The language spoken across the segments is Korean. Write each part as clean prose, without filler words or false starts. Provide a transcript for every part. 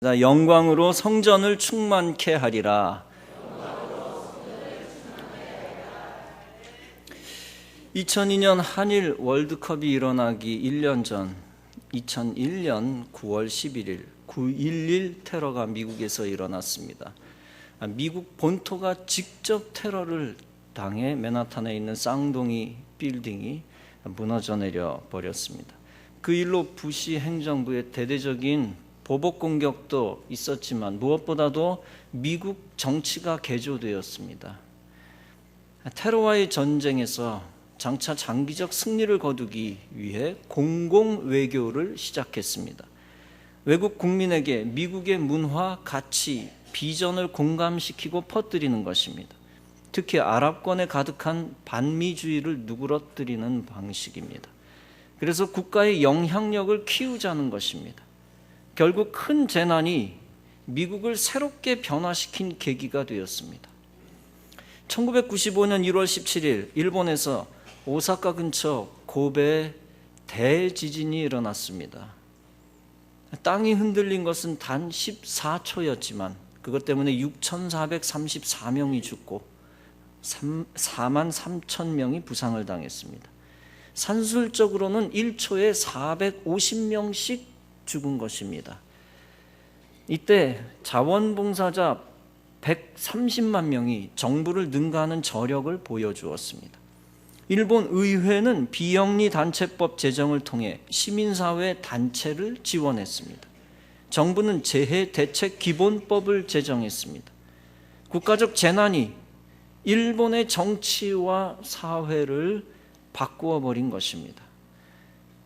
영광으로 성전을 충만케 하리라. 2002년 한일 월드컵이 일어나기 1년 전 2001년 9월 11일 9.11 테러가 미국에서 일어났습니다. 미국 본토가 직접 테러를 당해 맨하탄에 있는 쌍둥이 빌딩이 무너져 내려 버렸습니다. 그 일로 부시 행정부의 대대적인 보복 공격도 있었지만 무엇보다도 미국 정치가 개조되었습니다. 테러와의 전쟁에서 장차 장기적 승리를 거두기 위해 공공 외교를 시작했습니다. 외국 국민에게 미국의 문화, 가치, 비전을 공감시키고 퍼뜨리는 것입니다. 특히 아랍권에 가득한 반미주의를 누그러뜨리는 방식입니다. 그래서 국가의 영향력을 키우자는 것입니다. 결국 큰 재난이 미국을 새롭게 변화시킨 계기가 되었습니다. 1995년 1월 17일 일본에서 오사카 근처 고베에 대지진이 일어났습니다. 땅이 흔들린 것은 단 14초였지만 그것 때문에 6,434명이 죽고 4만 3천 명이 부상을 당했습니다. 산술적으로는 1초에 450명씩 죽은 것입니다. 이때 자원봉사자 130만 명이 정부를 능가하는 저력을 보여주었습니다. 일본 의회는 비영리 단체법 제정을 통해 시민사회 단체를 지원했습니다. 정부는 재해 대책 기본법을 제정했습니다. 국가적 재난이 일본의 정치와 사회를 바꾸어 버린 것입니다.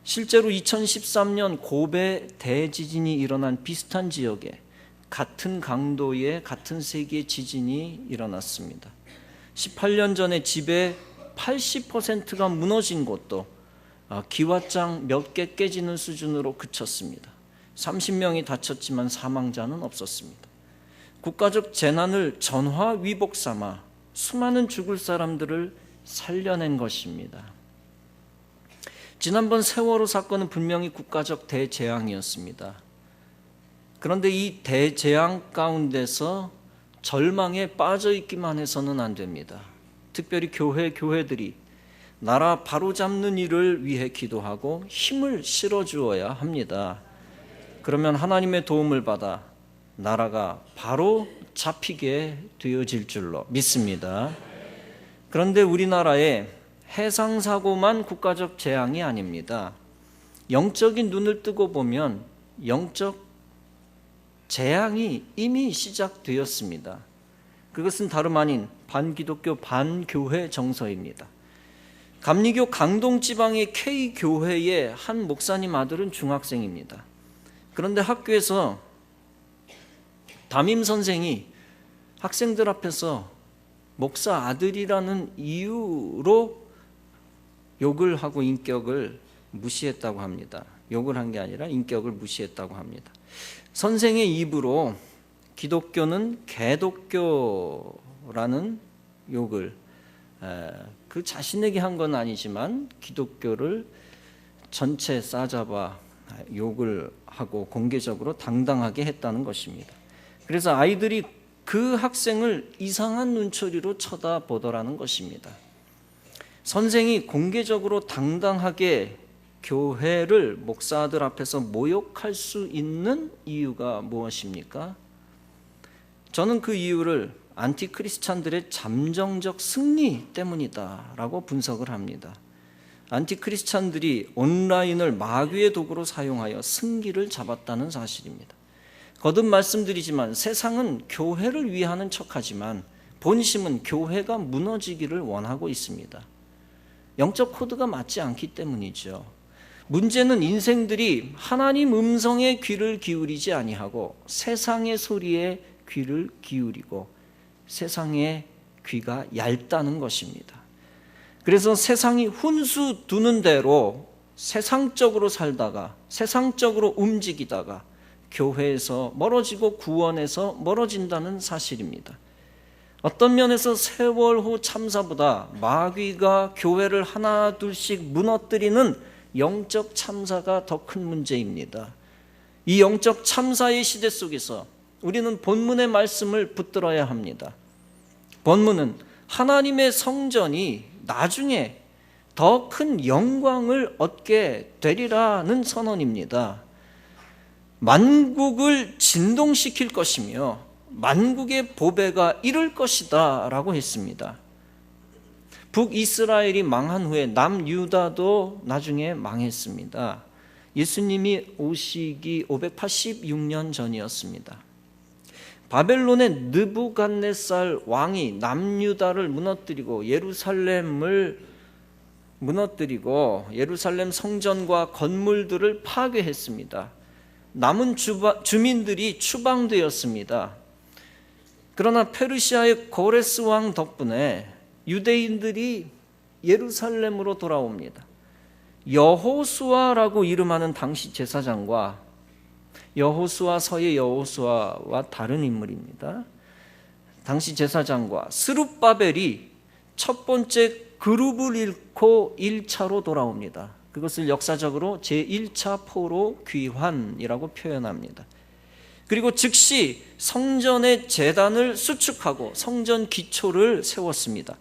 실제로 2013년 고베 대지진이 일어난 비슷한 지역에 같은 강도의 같은 세기의 지진이 일어났습니다. 18년 전에 집의 80%가 무너진 곳도 기왓장 몇 개 깨지는 수준으로 그쳤습니다. 30명이 다쳤지만 사망자는 없었습니다. 국가적 재난을 전화위복 삼아 수많은 죽을 사람들을 살려낸 것입니다. 지난번 세월호 사건은 분명히 국가적 대재앙이었습니다. 그런데 이 대재앙 가운데서 절망에 빠져 있기만 해서는 안 됩니다. 특별히 교회들이 나라 바로잡는 일을 위해 기도하고 힘을 실어주어야 합니다. 그러면 하나님의 도움을 받아 나라가 바로 잡히게 되어질 줄로 믿습니다. 그런데 우리나라에 해상사고만 국가적 재앙이 아닙니다. 영적인 눈을 뜨고 보면 영적 재앙이 이미 시작되었습니다. 그것은 다름 아닌 반기독교 반교회 정서입니다. 감리교 강동지방의 K교회의 한 목사님 아들은 중학생입니다. 그런데 학교에서 담임 선생이 학생들 앞에서 목사 아들이라는 이유로 욕을 하고 인격을 무시했다고 합니다. 욕을 한 게 아니라 인격을 무시했다고 합니다. 선생의 입으로 기독교는 개독교라는 욕을 그 자신에게 한 건 아니지만 기독교를 전체 싸잡아 욕을 하고 공개적으로 당당하게 했다는 것입니다. 그래서 아이들이 그 학생을 이상한 눈초리로 쳐다보더라는 것입니다. 선생이 공개적으로 당당하게 교회를 목사들 앞에서 모욕할 수 있는 이유가 무엇입니까? 저는 그 이유를 안티크리스찬들의 잠정적 승리 때문이다라고 분석을 합니다. 안티크리스찬들이 온라인을 마귀의 도구로 사용하여 승기를 잡았다는 사실입니다. 거듭 말씀드리지만 세상은 교회를 위하는 척하지만 본심은 교회가 무너지기를 원하고 있습니다. 영적 코드가 맞지 않기 때문이죠. 문제는 인생들이 하나님 음성에 귀를 기울이지 아니하고 세상의 소리에 귀를 기울이고 세상의 귀가 얇다는 것입니다. 그래서 세상이 훈수 두는 대로 세상적으로 살다가 세상적으로 움직이다가 교회에서 멀어지고 구원에서 멀어진다는 사실입니다. 어떤 면에서 세월호 참사보다 마귀가 교회를 하나 둘씩 무너뜨리는 영적 참사가 더 큰 문제입니다. 이 영적 참사의 시대 속에서 우리는 본문의 말씀을 붙들어야 합니다. 본문은 하나님의 성전이 나중에 더 큰 영광을 얻게 되리라는 선언입니다. 만국을 진동시킬 것이며 만국의 보배가 이를 것이다 라고 했습니다. 북이스라엘이 망한 후에 남유다도 나중에 망했습니다. 예수님이 오시기 586년 전이었습니다. 바벨론의 느부갓네살 왕이 남유다를 무너뜨리고 예루살렘을 무너뜨리고 예루살렘 성전과 건물들을 파괴했습니다. 남은 주민들이 추방되었습니다. 그러나 페르시아의 고레스 왕 덕분에 유대인들이 예루살렘으로 돌아옵니다. 여호수아라고 이름하는 당시 제사장과 여호수아 서의 여호수아와 다른 인물입니다. 당시 제사장과 스룹바벨이 첫 번째 그룹을 잃고 1차로 돌아옵니다. 그것을 역사적으로 제1차 포로 귀환이라고 표현합니다. 그리고 즉시 성전의 제단을 수축하고 성전 기초를 세웠습니다.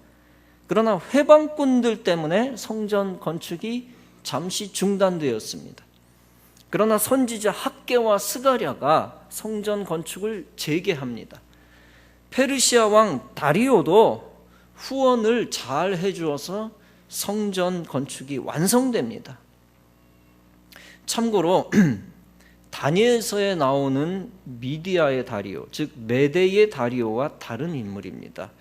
그러나 회방꾼들 때문에 성전 건축이 잠시 중단되었습니다. 그러나 선지자 학개와 스가랴가 성전 건축을 재개합니다. 페르시아 왕 다리오도 후원을 잘 해주어서 성전 건축이 완성됩니다. 참고로 다니엘서에 나오는 미디아의 다리오, 즉 메대의 다리오와 다른 인물입니다.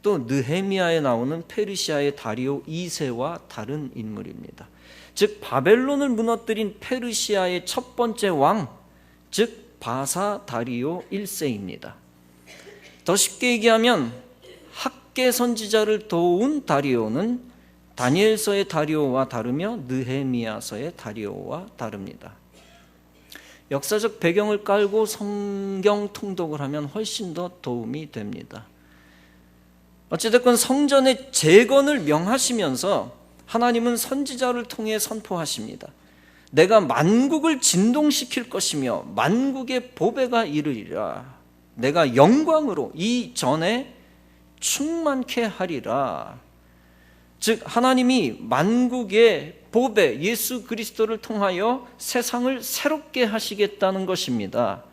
또 느헤미야에 나오는 페르시아의 다리오 2세와 다른 인물입니다. 즉 바벨론을 무너뜨린 페르시아의 첫 번째 왕, 즉 바사 다리오 1세입니다. 더 쉽게 얘기하면 학개 선지자를 도운 다리오는 다니엘서의 다리오와 다르며 느헤미야서의 다리오와 다릅니다. 역사적 배경을 깔고 성경 통독을 하면 훨씬 더 도움이 됩니다. 어찌됐건 성전의 재건을 명하시면서 하나님은 선지자를 통해 선포하십니다. 내가 만국을 진동시킬 것이며 만국의 보배가 이르리라. 내가 영광으로 이전에 충만케 하리라. 즉 하나님이 만국의 보배 예수 그리스도를 통하여 세상을 새롭게 하시겠다는 것입니다.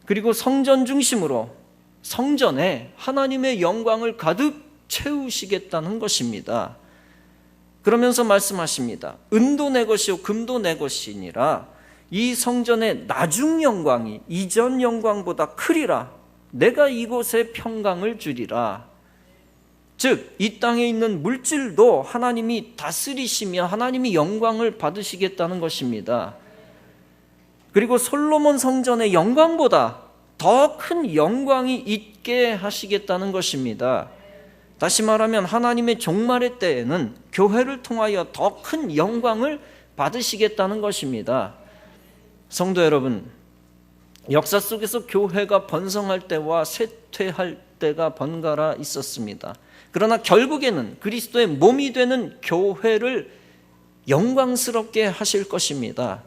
그리고 성전 중심으로 성전에 하나님의 영광을 가득 채우시겠다는 것입니다. 그러면서 말씀하십니다. 은도 내 것이요 금도 내 것이니라. 이 성전의 나중 영광이 이전 영광보다 크리라. 내가 이곳에 평강을 주리라. 즉 이 땅에 있는 물질도 하나님이 다스리시며 하나님이 영광을 받으시겠다는 것입니다. 그리고 솔로몬 성전의 영광보다 더 큰 영광이 있게 하시겠다는 것입니다. 다시 말하면 하나님의 종말의 때에는 교회를 통하여 더 큰 영광을 받으시겠다는 것입니다. 성도 여러분, 역사 속에서 교회가 번성할 때와 쇠퇴할 때가 번갈아 있었습니다. 그러나 결국에는 그리스도의 몸이 되는 교회를 영광스럽게 하실 것입니다.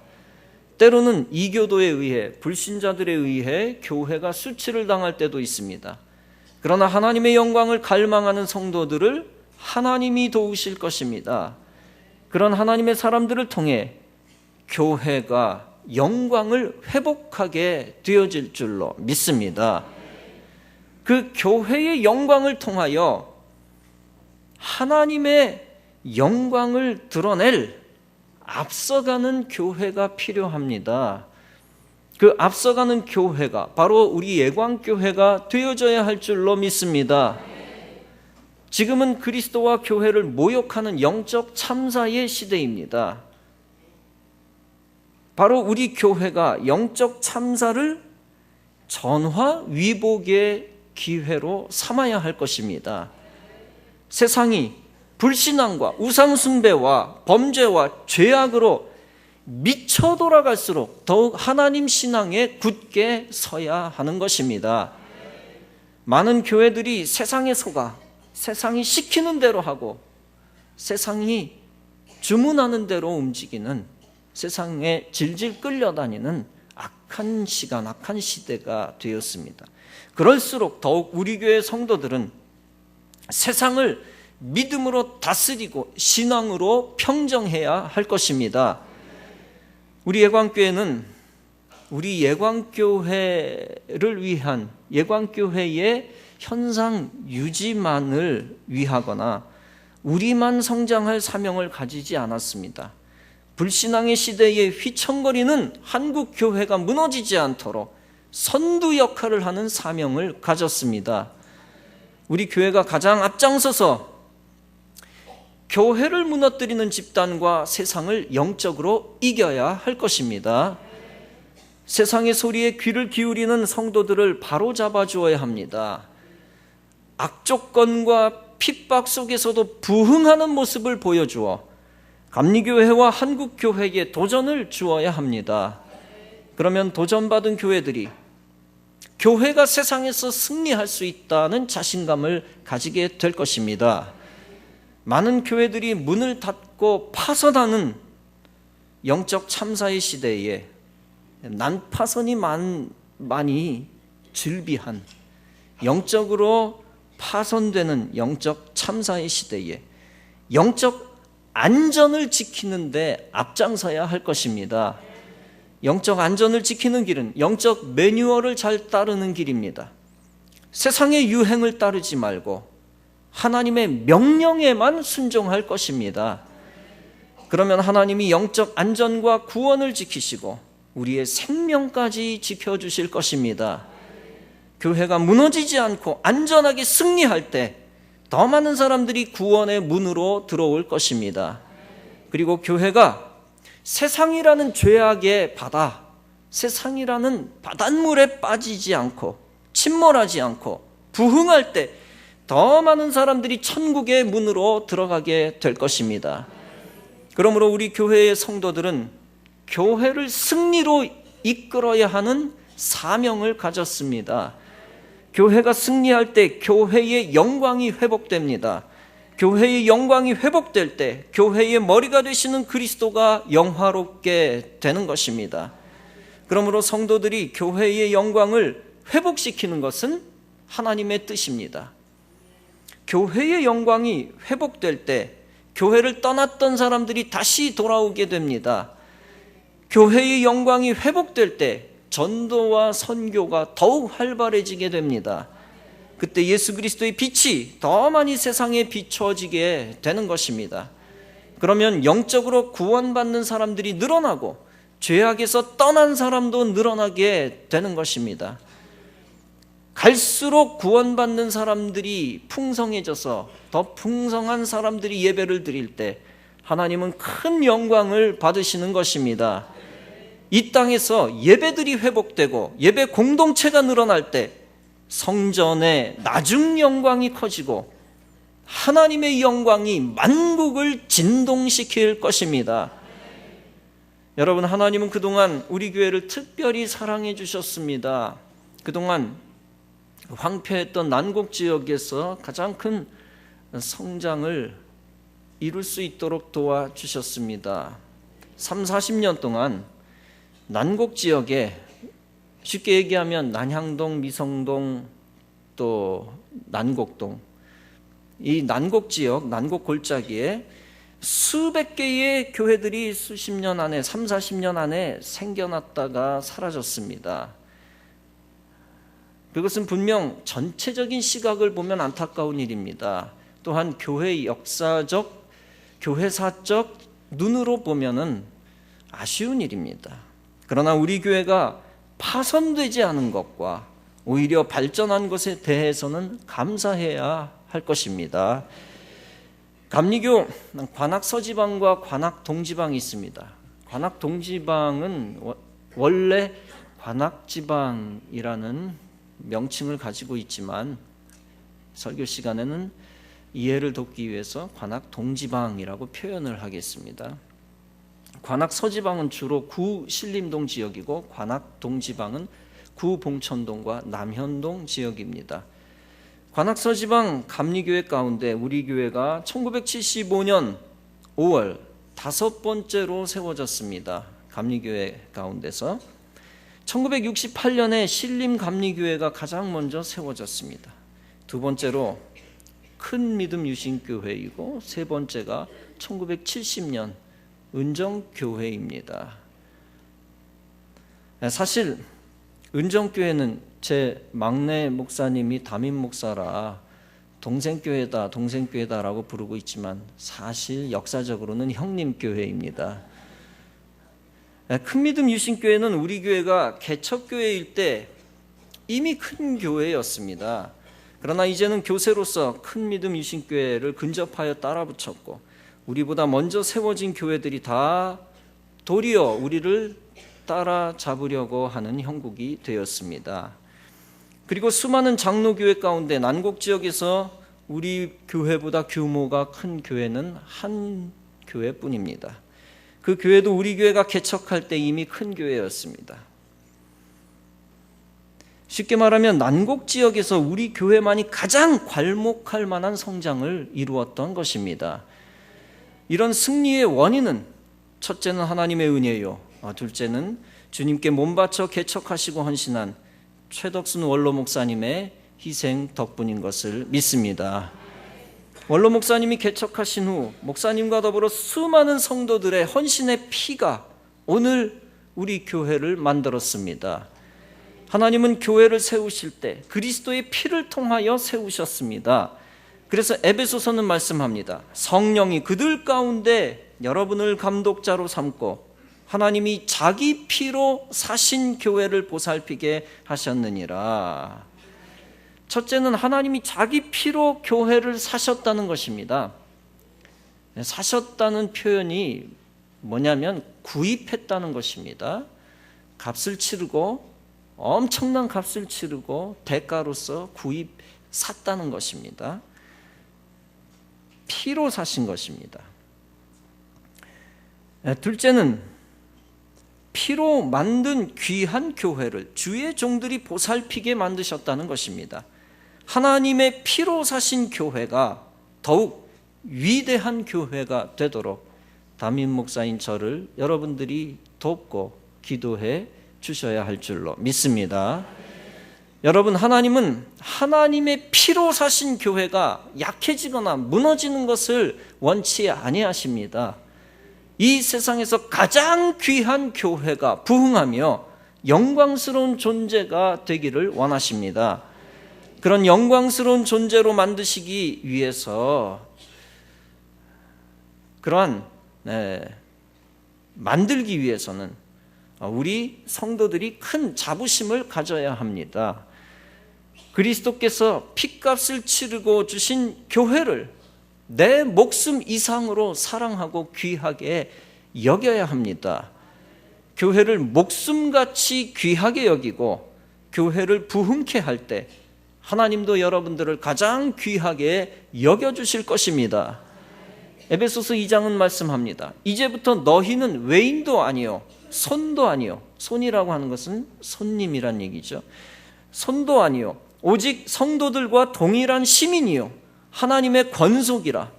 때로는 이교도에 의해 불신자들에 의해 교회가 수치를 당할 때도 있습니다. 그러나 하나님의 영광을 갈망하는 성도들을 하나님이 도우실 것입니다. 그런 하나님의 사람들을 통해 교회가 영광을 회복하게 되어질 줄로 믿습니다. 그 교회의 영광을 통하여 하나님의 영광을 드러낼 앞서가는 교회가 필요합니다. 그 앞서가는 교회가 바로 우리 예광교회가 되어져야 할 줄로 믿습니다. 지금은 그리스도와 교회를 모욕하는 영적 참사의 시대입니다. 바로 우리 교회가 영적 참사를 전화위복의 기회로 삼아야 할 것입니다. 세상이 불신앙과 우상숭배와 범죄와 죄악으로 미쳐 돌아갈수록 더욱 하나님 신앙에 굳게 서야 하는 것입니다. 많은 교회들이 세상에 속아 세상이 시키는 대로 하고 세상이 주문하는 대로 움직이는 세상에 질질 끌려다니는 악한 시간, 악한 시대가 되었습니다. 그럴수록 더욱 우리 교회 성도들은 세상을 믿음으로 다스리고 신앙으로 평정해야 할 것입니다. 우리 예광교회는 우리 예광교회를 위한 예광교회의 현상 유지만을 위하거나 우리만 성장할 사명을 가지지 않았습니다. 불신앙의 시대에 휘청거리는 한국 교회가 무너지지 않도록 선두 역할을 하는 사명을 가졌습니다. 우리 교회가 가장 앞장서서 교회를 무너뜨리는 집단과 세상을 영적으로 이겨야 할 것입니다. 세상의 소리에 귀를 기울이는 성도들을 바로잡아 주어야 합니다. 악조건과 핍박 속에서도 부흥하는 모습을 보여주어 감리교회와 한국교회에 도전을 주어야 합니다. 그러면 도전받은 교회들이 교회가 세상에서 승리할 수 있다는 자신감을 가지게 될 것입니다. 많은 교회들이 문을 닫고 파선하는 영적 참사의 시대에 난파선이 많이 즐비한 영적으로 파선되는 영적 참사의 시대에 영적 안전을 지키는데 앞장서야 할 것입니다. 영적 안전을 지키는 길은 영적 매뉴얼을 잘 따르는 길입니다. 세상의 유행을 따르지 말고 하나님의 명령에만 순종할 것입니다. 그러면 하나님이 영적 안전과 구원을 지키시고 우리의 생명까지 지켜주실 것입니다. 교회가 무너지지 않고 안전하게 승리할 때 더 많은 사람들이 구원의 문으로 들어올 것입니다. 그리고 교회가 세상이라는 죄악의 바다, 세상이라는 바닷물에 빠지지 않고 침몰하지 않고 부흥할 때 더 많은 사람들이 천국의 문으로 들어가게 될 것입니다. 그러므로 우리 교회의 성도들은 교회를 승리로 이끌어야 하는 사명을 가졌습니다. 교회가 승리할 때 교회의 영광이 회복됩니다. 교회의 영광이 회복될 때 교회의 머리가 되시는 그리스도가 영화롭게 되는 것입니다. 그러므로 성도들이 교회의 영광을 회복시키는 것은 하나님의 뜻입니다. 교회의 영광이 회복될 때 교회를 떠났던 사람들이 다시 돌아오게 됩니다. 교회의 영광이 회복될 때 전도와 선교가 더욱 활발해지게 됩니다. 그때 예수 그리스도의 빛이 더 많이 세상에 비춰지게 되는 것입니다. 그러면 영적으로 구원받는 사람들이 늘어나고 죄악에서 떠난 사람도 늘어나게 되는 것입니다. 갈수록 구원받는 사람들이 풍성해져서 더 풍성한 사람들이 예배를 드릴 때 하나님은 큰 영광을 받으시는 것입니다. 이 땅에서 예배들이 회복되고 예배 공동체가 늘어날 때 성전의 나중 영광이 커지고 하나님의 영광이 만국을 진동시킬 것입니다. 여러분, 하나님은 그동안 우리 교회를 특별히 사랑해 주셨습니다. 그동안 황폐했던 난곡 지역에서 가장 큰 성장을 이룰 수 있도록 도와주셨습니다. 30-40년 동안 난곡 지역에, 쉽게 얘기하면 난향동, 미성동, 또 난곡동, 이 난곡 지역, 난곡 골짜기에 수백 개의 교회들이 수십 년 안에, 30-40년 안에 생겨났다가 사라졌습니다. 그것은 분명 전체적인 시각을 보면 안타까운 일입니다. 또한 교회의 역사적, 교회사적 눈으로 보면은 아쉬운 일입니다. 그러나 우리 교회가 파손되지 않은 것과 오히려 발전한 것에 대해서는 감사해야 할 것입니다. 감리교 관악서지방과 관악동지방이 있습니다. 관악동지방은 원래 관악지방이라는 명칭을 가지고 있지만 설교 시간에는 이해를 돕기 위해서 관악동지방이라고 표현을 하겠습니다. 관악서지방은 주로 구신림동 지역이고 관악동지방은 구봉천동과 남현동 지역입니다. 관악서지방 감리교회 가운데 우리 교회가 1975년 5월 5번째로 세워졌습니다. 감리교회 가운데서 1968년에 신림감리교회가 가장 먼저 세워졌습니다. 두 번째로 큰 믿음 유신교회이고 세 번째가 1970년 은정교회입니다. 사실 은정교회는 제 막내 목사님이 담임 목사라 동생교회다라고 부르고 있지만 사실 역사적으로는 형님교회입니다. 큰 믿음 유신교회는 우리 교회가 개척교회일 때 이미 큰 교회였습니다. 그러나 이제는 교세로서 큰 믿음 유신교회를 근접하여 따라붙였고 우리보다 먼저 세워진 교회들이 다 도리어 우리를 따라잡으려고 하는 형국이 되었습니다. 그리고 수많은 장로교회 가운데 난곡지역에서 우리 교회보다 규모가 큰 교회는 한 교회뿐입니다. 그 교회도 우리 교회가 개척할 때 이미 큰 교회였습니다. 쉽게 말하면 난곡지역에서 우리 교회만이 가장 괄목할 만한 성장을 이루었던 것입니다. 이런 승리의 원인은 첫째는 하나님의 은혜요, 둘째는 주님께 몸바쳐 개척하시고 헌신한 최덕순 원로 목사님의 희생 덕분인 것을 믿습니다. 원로 목사님이 개척하신 후 목사님과 더불어 수많은 성도들의 헌신의 피가 오늘 우리 교회를 만들었습니다. 하나님은 교회를 세우실 때 그리스도의 피를 통하여 세우셨습니다. 그래서 에베소서는 말씀합니다. 성령이 그들 가운데 여러분을 감독자로 삼고 하나님이 자기 피로 사신 교회를 보살피게 하셨느니라. 첫째는 하나님이 자기 피로 교회를 사셨다는 것입니다. 사셨다는 표현이 뭐냐면 구입했다는 것입니다. 값을 치르고 엄청난 값을 치르고 대가로서 샀다는 것입니다. 피로 사신 것입니다. 둘째는 피로 만든 귀한 교회를 주의 종들이 보살피게 만드셨다는 것입니다. 하나님의 피로 사신 교회가 더욱 위대한 교회가 되도록 담임 목사인 저를 여러분들이 돕고 기도해 주셔야 할 줄로 믿습니다. 여러분, 하나님은 하나님의 피로 사신 교회가 약해지거나 무너지는 것을 원치 아니하십니다. 이 세상에서 가장 귀한 교회가 부흥하며 영광스러운 존재가 되기를 원하십니다. 그런 영광스러운 존재로 만드시기 위해서 만들기 위해서는 우리 성도들이 큰 자부심을 가져야 합니다. 그리스도께서 핏값을 치르고 주신 교회를 내 목숨 이상으로 사랑하고 귀하게 여겨야 합니다. 교회를 목숨같이 귀하게 여기고 교회를 부흥케 할 때 하나님도 여러분들을 가장 귀하게 여겨주실 것입니다. 에베소서 2장은 말씀합니다. 이제부터 너희는 외인도 아니요 손도 아니요, 손이라고 하는 것은 손님이란 얘기죠. 손도 아니요 오직 성도들과 동일한 시민이요 하나님의 권속이라.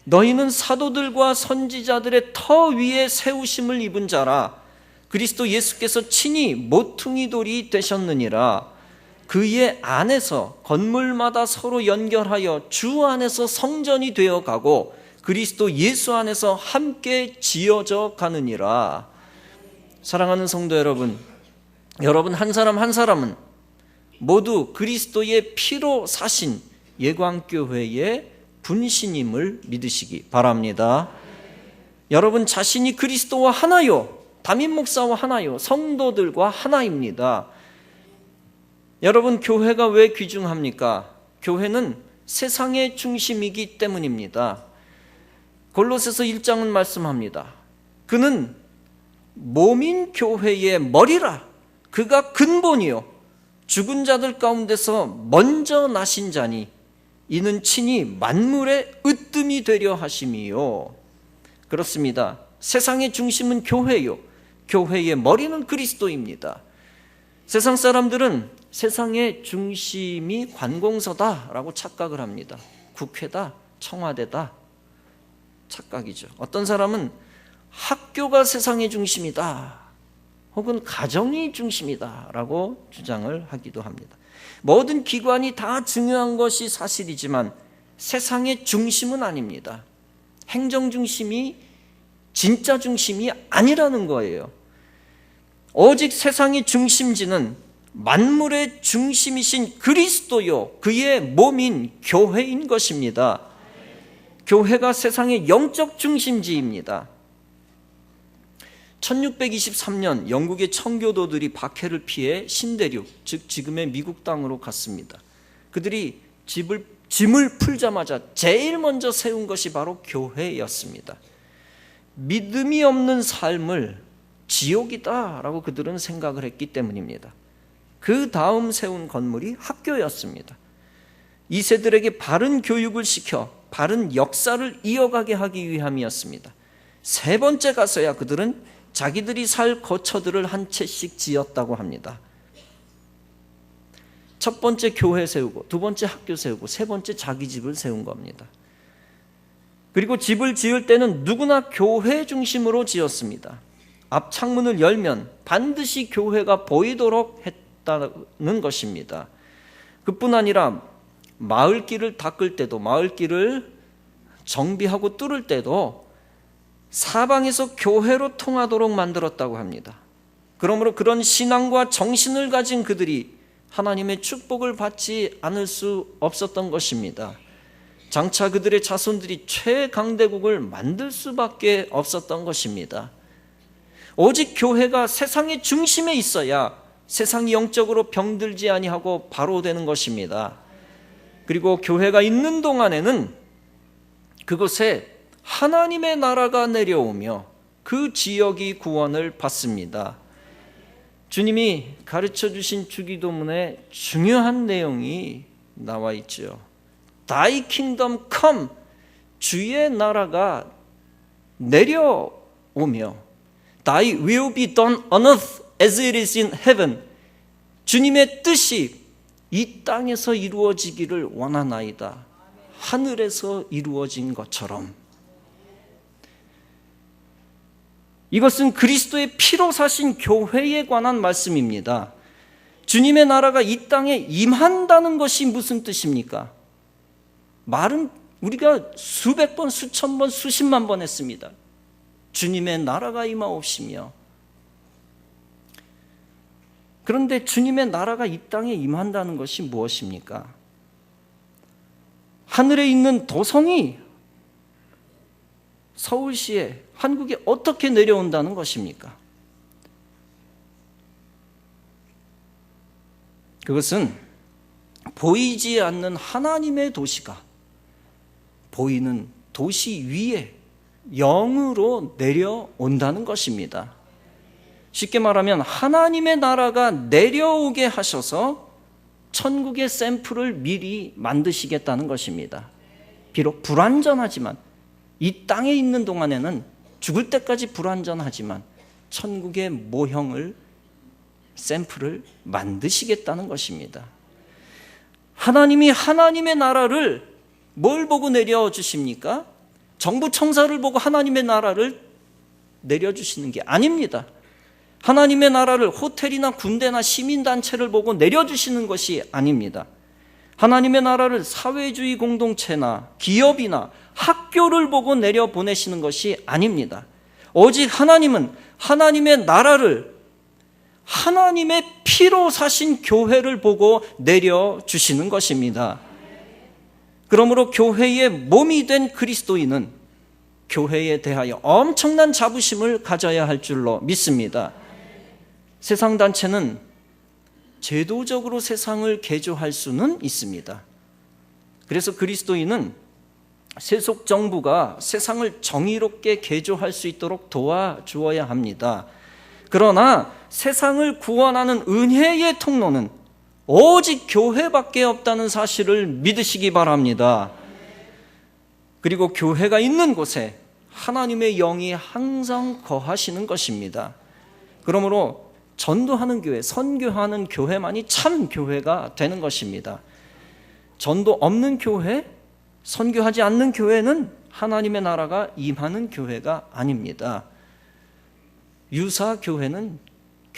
너희는 사도들과 선지자들의 터 위에 세우심을 입은 자라. 그리스도 예수께서 친히 모퉁이 돌이 되셨느니라. 그의 안에서 건물마다 서로 연결하여 주 안에서 성전이 되어가고 그리스도 예수 안에서 함께 지어져 가느니라. 사랑하는 성도 여러분, 여러분 한 사람 한 사람은 모두 그리스도의 피로 사신 예광교회의 분신임을 믿으시기 바랍니다. 여러분 자신이 그리스도와 하나요, 담임 목사와 하나요, 성도들과 하나입니다. 여러분, 교회가 왜 귀중합니까? 교회는 세상의 중심이기 때문입니다. 골로새서 1장은 말씀합니다. 그는 몸인 교회의 머리라. 그가 근본이요 죽은 자들 가운데서 먼저 나신 자니 이는 친히 만물의 으뜸이 되려 하심이요. 그렇습니다. 세상의 중심은 교회요, 교회의 머리는 그리스도입니다. 세상 사람들은 세상의 중심이 관공서다라고 착각을 합니다. 국회다, 청와대다 착각이죠. 어떤 사람은 학교가 세상의 중심이다, 혹은 가정이 중심이다라고 주장을 하기도 합니다. 모든 기관이 다 중요한 것이 사실이지만 세상의 중심은 아닙니다. 행정 중심이 진짜 중심이 아니라는 거예요. 오직 세상의 중심지는 만물의 중심이신 그리스도요, 그의 몸인 교회인 것입니다. 교회가 세상의 영적 중심지입니다. 1623년 영국의 청교도들이 박해를 피해 신대륙, 즉 지금의 미국 땅으로 갔습니다. 그들이 짐을 풀자마자 제일 먼저 세운 것이 바로 교회였습니다. 믿음이 없는 삶을 지옥이다라고 그들은 생각을 했기 때문입니다. 그 다음 세운 건물이 학교였습니다. 2세들에게 바른 교육을 시켜 바른 역사를 이어가게 하기 위함이었습니다. 세 번째 가서야 그들은 자기들이 살 거처들을 한 채씩 지었다고 합니다. 첫 번째 교회 세우고, 두 번째 학교 세우고, 세 번째 자기 집을 세운 겁니다. 그리고 집을 지을 때는 누구나 교회 중심으로 지었습니다. 앞 창문을 열면 반드시 교회가 보이도록 했다는 것입니다. 그뿐 아니라 마을길을 닦을 때도, 마을길을 정비하고 뚫을 때도 사방에서 교회로 통하도록 만들었다고 합니다. 그러므로 그런 신앙과 정신을 가진 그들이 하나님의 축복을 받지 않을 수 없었던 것입니다. 장차 그들의 자손들이 최강대국을 만들 수밖에 없었던 것입니다. 오직 교회가 세상의 중심에 있어야 세상이 영적으로 병들지 아니하고 바로 되는 것입니다. 그리고 교회가 있는 동안에는 그곳에 하나님의 나라가 내려오며 그 지역이 구원을 받습니다. 주님이 가르쳐 주신 주기도문에 중요한 내용이 나와 있죠. Thy kingdom come, 주의 나라가 내려오며 Thy will be done on earth as it is in heaven, 주님의 뜻이 이 땅에서 이루어지기를 원하나이다. 하늘에서 이루어진 것처럼. 이것은 그리스도의 피로 사신 교회에 관한 말씀입니다. 주님의 나라가 이 땅에 임한다는 것이 무슨 뜻입니까? 말은 우리가 수백 번, 수천 번, 수십만 번 했습니다. 주님의 나라가 임하옵시며. 그런데 주님의 나라가 이 땅에 임한다는 것이 무엇입니까? 하늘에 있는 도성이 서울시에, 한국에 어떻게 내려온다는 것입니까? 그것은 보이지 않는 하나님의 도시가 보이는 도시 위에 영으로 내려온다는 것입니다. 쉽게 말하면 하나님의 나라가 내려오게 하셔서 천국의 샘플을 미리 만드시겠다는 것입니다. 비록 불완전하지만, 이 땅에 있는 동안에는 죽을 때까지 불완전하지만 천국의 모형을, 샘플을 만드시겠다는 것입니다. 하나님이 하나님의 나라를 뭘 보고 내려주십니까? 정부 청사를 보고 하나님의 나라를 내려주시는 게 아닙니다. 하나님의 나라를 호텔이나 군대나 시민단체를 보고 내려주시는 것이 아닙니다. 하나님의 나라를 사회주의 공동체나 기업이나 학교를 보고 내려보내시는 것이 아닙니다. 오직 하나님은 하나님의 나라를, 하나님의 피로 사신 교회를 보고 내려주시는 것입니다. 그러므로 교회의 몸이 된 그리스도인은 교회에 대하여 엄청난 자부심을 가져야 할 줄로 믿습니다. 세상 단체는 제도적으로 세상을 개조할 수는 있습니다. 그래서 그리스도인은 세속 정부가 세상을 정의롭게 개조할 수 있도록 도와주어야 합니다. 그러나 세상을 구원하는 은혜의 통로는 오직 교회밖에 없다는 사실을 믿으시기 바랍니다. 그리고 교회가 있는 곳에 하나님의 영이 항상 거하시는 것입니다. 그러므로 전도하는 교회, 선교하는 교회만이 참 교회가 되는 것입니다. 전도 없는 교회, 선교하지 않는 교회는 하나님의 나라가 임하는 교회가 아닙니다. 유사 교회는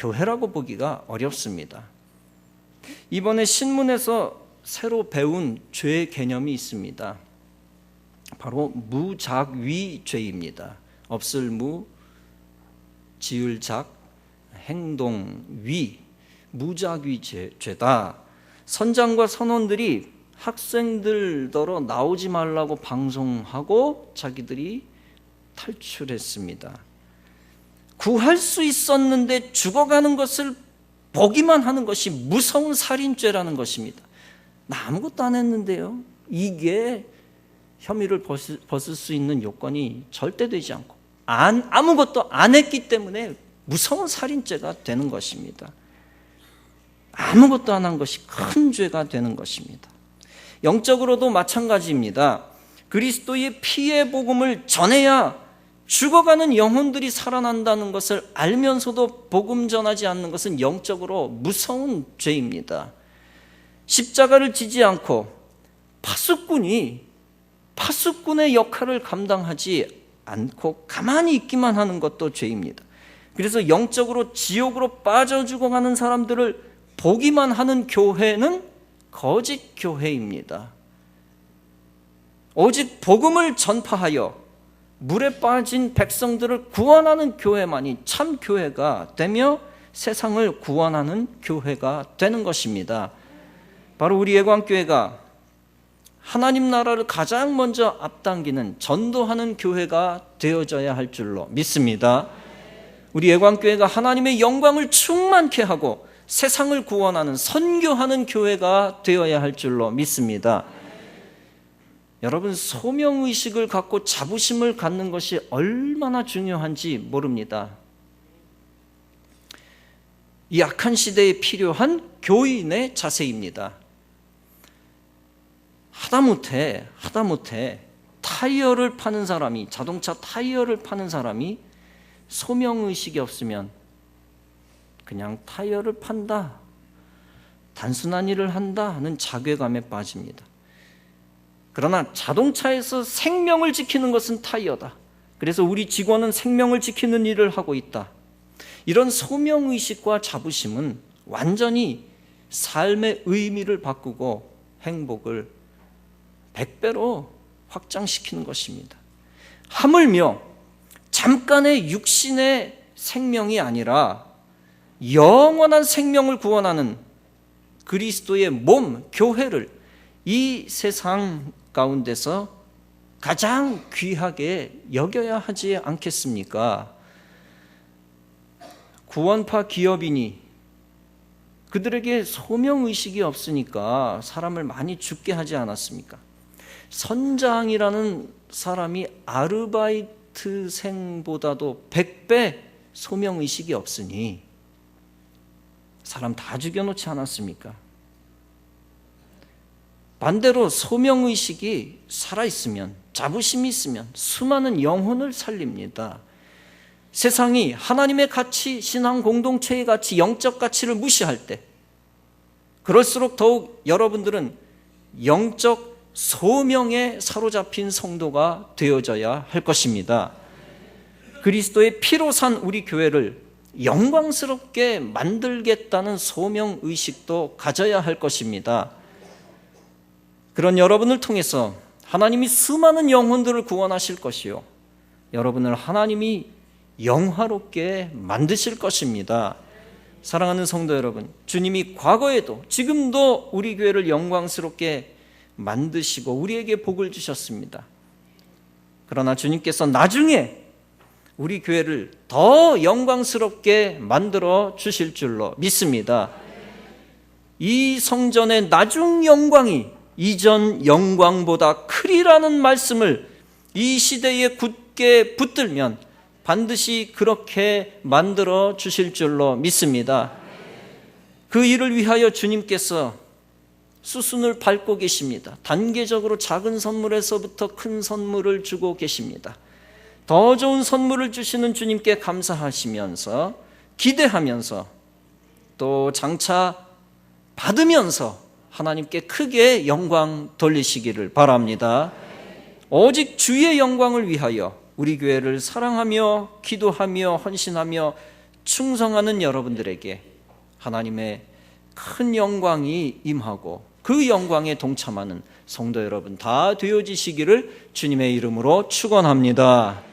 교회라고 보기가 어렵습니다. 이번에 신문에서 새로 배운 죄 개념이 있습니다. 바로 무작위죄입니다. 없을 무, 지을 작, 행동 위, 무작위죄다. 선장과 선원들이 학생들더러 나오지 말라고 방송하고 자기들이 탈출했습니다. 구할 수 있었는데 죽어가는 것을 보기만 하는 것이 무서운 살인죄라는 것입니다. 나 아무것도 안 했는데요. 이게 혐의를 벗을 수 있는 요건이 절대 되지 않고 아무것도 안 했기 때문에 무서운 살인죄가 되는 것입니다. 아무것도 안 한 것이 큰 죄가 되는 것입니다. 영적으로도 마찬가지입니다. 그리스도의 피의 복음을 전해야 죽어가는 영혼들이 살아난다는 것을 알면서도 복음 전하지 않는 것은 영적으로 무서운 죄입니다. 십자가를 지지 않고 파수꾼의 역할을 감당하지 않고 가만히 있기만 하는 것도 죄입니다. 그래서 영적으로 지옥으로 빠져 죽어가는 사람들을 보기만 하는 교회는 거짓 교회입니다. 오직 복음을 전파하여 물에 빠진 백성들을 구원하는 교회만이 참 교회가 되며 세상을 구원하는 교회가 되는 것입니다. 바로 우리 예광교회가 하나님 나라를 가장 먼저 앞당기는 전도하는 교회가 되어져야 할 줄로 믿습니다. 우리 예광교회가 하나님의 영광을 충만케 하고 세상을 구원하는 선교하는 교회가 되어야 할 줄로 믿습니다. 여러분, 소명의식을 갖고 자부심을 갖는 것이 얼마나 중요한지 모릅니다. 이 악한 시대에 필요한 교인의 자세입니다. 하다못해 타이어를 파는 사람이, 자동차 타이어를 파는 사람이 소명의식이 없으면 그냥 타이어를 판다, 단순한 일을 한다 하는 자괴감에 빠집니다. 그러나 자동차에서 생명을 지키는 것은 타이어다. 그래서 우리 직원은 생명을 지키는 일을 하고 있다. 이런 소명의식과 자부심은 완전히 삶의 의미를 바꾸고 행복을 100배로 확장시키는 것입니다. 하물며 잠깐의 육신의 생명이 아니라 영원한 생명을 구원하는 그리스도의 몸, 교회를 이 세상 가운데서 가장 귀하게 여겨야 하지 않겠습니까? 구원파 기업인이 그들에게 소명의식이 없으니까 사람을 많이 죽게 하지 않았습니까? 선장이라는 사람이 아르바이트생보다도 100배 소명의식이 없으니 사람 다 죽여놓지 않았습니까? 반대로 소명의식이 살아있으면, 자부심이 있으면 수많은 영혼을 살립니다. 세상이 하나님의 가치, 신앙 공동체의 가치, 영적 가치를 무시할 때 그럴수록 더욱 여러분들은 영적 소명에 사로잡힌 성도가 되어져야 할 것입니다. 그리스도의 피로 산 우리 교회를 영광스럽게 만들겠다는 소명의식도 가져야 할 것입니다. 그런 여러분을 통해서 하나님이 수많은 영혼들을 구원하실 것이요, 여러분을 하나님이 영화롭게 만드실 것입니다. 사랑하는 성도 여러분, 주님이 과거에도 지금도 우리 교회를 영광스럽게 만드시고 우리에게 복을 주셨습니다. 그러나 주님께서 나중에 우리 교회를 더 영광스럽게 만들어 주실 줄로 믿습니다. 이 성전의 나중 영광이 이전 영광보다 크리라는 말씀을 이 시대에 굳게 붙들면 반드시 그렇게 만들어 주실 줄로 믿습니다. 그 일을 위하여 주님께서 수순을 밟고 계십니다. 단계적으로 작은 선물에서부터 큰 선물을 주고 계십니다. 더 좋은 선물을 주시는 주님께 감사하시면서, 기대하면서, 또 장차 받으면서 하나님께 크게 영광 돌리시기를 바랍니다. 오직 주의 영광을 위하여 우리 교회를 사랑하며 기도하며 헌신하며 충성하는 여러분들에게 하나님의 큰 영광이 임하고 그 영광에 동참하는 성도 여러분 다 되어지시기를 주님의 이름으로 축원합니다.